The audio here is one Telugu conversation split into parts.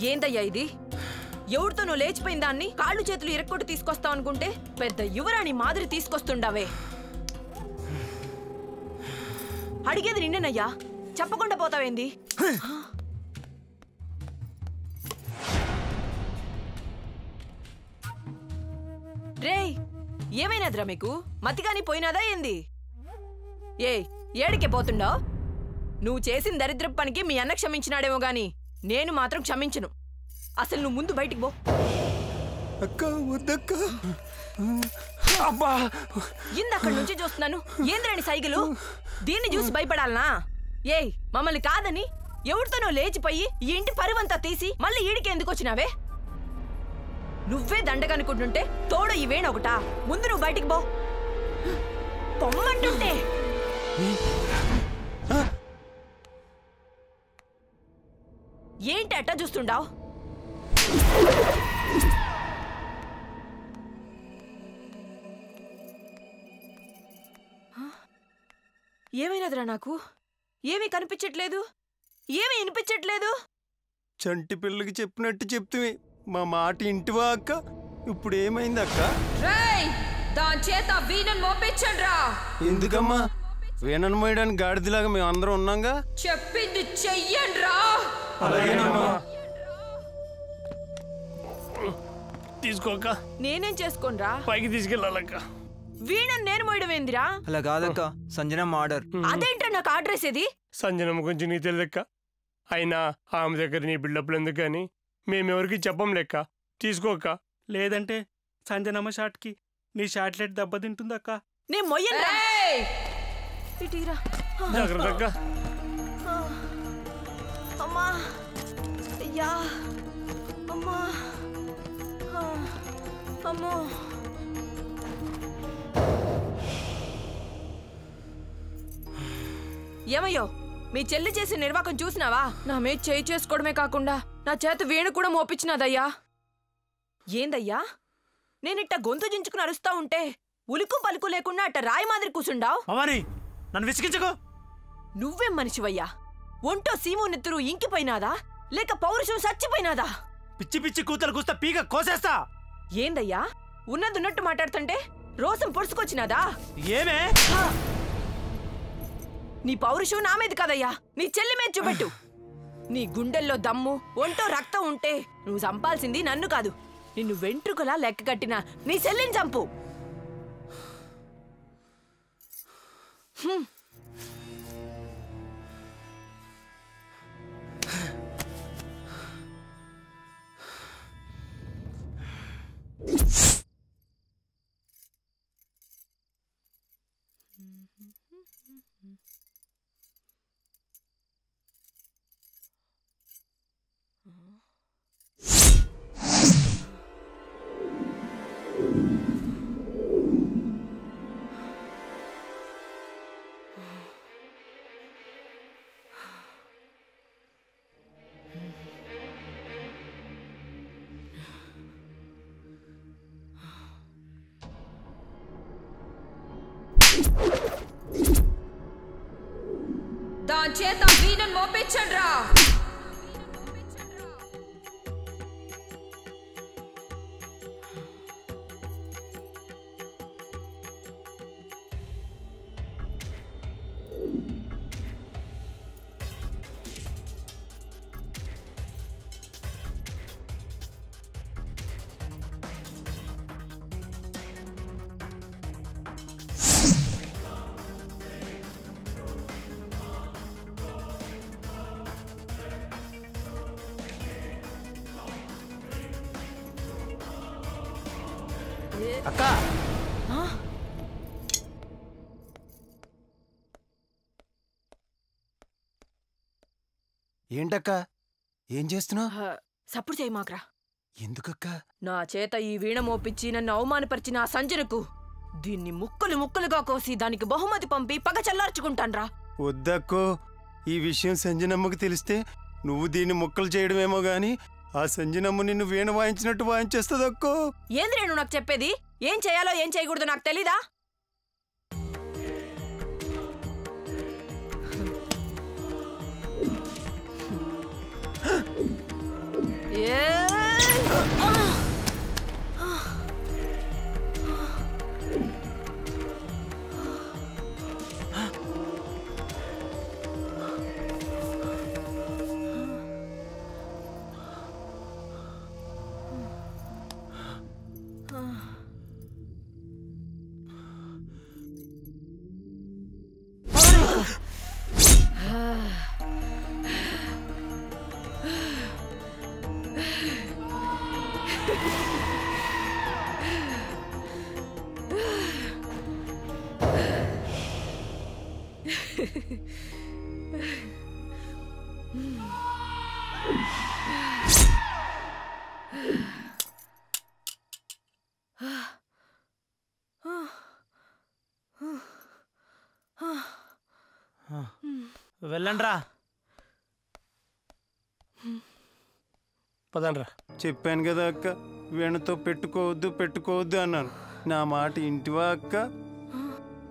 ఏందయ్యా ఇది? ఎవరితోనో లేచిపోయిన దాన్ని కాళ్ళు చేతులు ఇరక్కొట్టి తీసుకొస్తావు అనుకుంటే పెద్ద యువరాణి మాదిరి తీసుకొస్తుండావే. అడిగేది నిన్నేనయ్యా, చెప్పకుండా పోతావేంది? రేయ్, ఏమైనాదిరా మీకు? మతిగాని పోయినాదా ఏంది? ఏడికే పోతుండో? నువ్వు చేసిన దరిద్ర పనికి మీ అన్న క్షమించినాడేమో గాని నేను మాత్రం క్షమించను. అసలు నువ్వు ముందు బయటికి పో. అక్క వద్దక్క. అబ్బా, ఇందక్కడి నుంచి చూస్తున్నాను. ఏంద్రాని సైగలు? దీన్ని చూసి భయపడాలనా? మమ్మల్ని కాదని ఎవరితోనో లేచిపోయి ఈ ఇంటి పరివంతా తీసి మళ్ళీ ఈడికి ఎందుకు వచ్చినావే? నువ్వే దండగనుకుంటుంటే తోడు ఇవేనొకటా? ముందు నువ్వు బయటికి పో. పొమ్మంటుంటే ఏంటి అట్టా చూస్తుండావు? ఏమైనదిరా నాకు? ఏమీ కనిపించట్లేదు, ఏమీ వినిపించట్లేదు. చంటి పిల్లకి చెప్పినట్టు చెప్తే మా మాట ఇంటివా అక్క? ఇప్పుడు ఏమైంది అక్క? దాని చేత వీణను మోపించండ్రా. ఎందుకమ్మా? వీణను మోయడానికి గాడిదిలాగా మేము అందరం ఉన్నాగా. చెప్పింది చెయ్యండ్రా. అలాగేనమ్మా. తీసుకోక. నేనేం చేసుకోనరా? పైకి తీసుకెళ్ళాలక్క. వీణను నేను మోయడం ఏందిరా? అలా కాదక్క, సంజనమ్మ ఆర్డర్. అదేంటో నాకు ఆర్డర్ వేసేది? సంజనమ్మ గురించి నీకు తెలియదక్క. అయినా ఆమె దగ్గర నీ బిల్డప్లు ఎందుకు కానీ మేమెవరికి చెప్పం లెక్క. తీసుకోక. లేదంటే సంజనమ్మ షాట్కి నీ షాట్లెట్ దెబ్బతింటుందక్క. నేను మొయ్యనురా. జాగ్రత్త. అమ్మా, అయ్యా, అమ్మా, అమ్మో. ఏమయ్యో, మీ చెల్లి చేసిన నిర్వాకం చూసినావా? నా మీద చేయి చేసుకోవడమే కాకుండా నా చేత వీణ కూడా మోపించినాదయ్యా. ఏందయ్యా, నేనిట్ట గొంతు జించుకుని అరుస్తా ఉంటే ఉలుకు పలుకు లేకుండా అట్ట రాయి మాదిరి కూసుండావు. నన్ను విసిగించకు. నువ్వేం మనిషివయ్యా? ఒంటో సీము నెత్తురు ఇంకిపోయినాదా లేక పౌరుషం చచ్చిపోయినాదా? పిచ్చి పిచ్చి కూతలు కూస్తా పీక కోసేస్తా. ఏందయ్యా, ఉన్నదున్నట్టు మాట్లాడుతుంటే రోసం పొడుచుకొచ్చినాదా? ఏమే? నీ పౌరుషం నా మీద కదయ్యా, నీ చెల్లి మీద చూపెట్టు. నీ గుండెల్లో దమ్ము, ఒంటో రక్తం ఉంటే నువ్వు చంపాల్సింది నన్ను కాదు, నిన్ను వెంట్రుకలా లెక్క కట్టిన నీ చెల్లిని చంపు. దాని చేత వీణను మోపించండ్రా. అక్క, ఏంటక్క, ఏం చేస్తున్నావు? సప్పుడు చేయి మాక్రా. ఎందుకక్క? నా చేత ఈ వీణ మోపించి నన్ను అవమానపరిచిన ఆ సంజనకు దీన్ని ముక్కలు ముక్కలుగా కోసి దానికి బహుమతి పంపి పగ చల్లార్చుకుంటాన్రా. వద్దక్కో, ఈ విషయం సంజనమ్మకి తెలిస్తే నువ్వు దీన్ని ముక్కలు చేయడమేమో గాని ఆ సంజనమ్మ నిన్ను వీణ వాయించినట్టు వాయించేస్తుందక్కో. ఏంది నేను నాకు చెప్పేది? ఏం చేయాలో ఏం చేయకూడదు నాకు తెలీదా? వెళ్ళండ్రా. పదండ్రా. చెప్పాను కదా అక్క, వీణతో పెట్టుకోవద్దు అన్నాను. నా మాట ఇంటివా అక్క?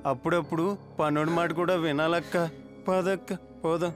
అప్పుడప్పుడు పనుడి మాట కూడా వినాలక్క. పదక్క పోదాం.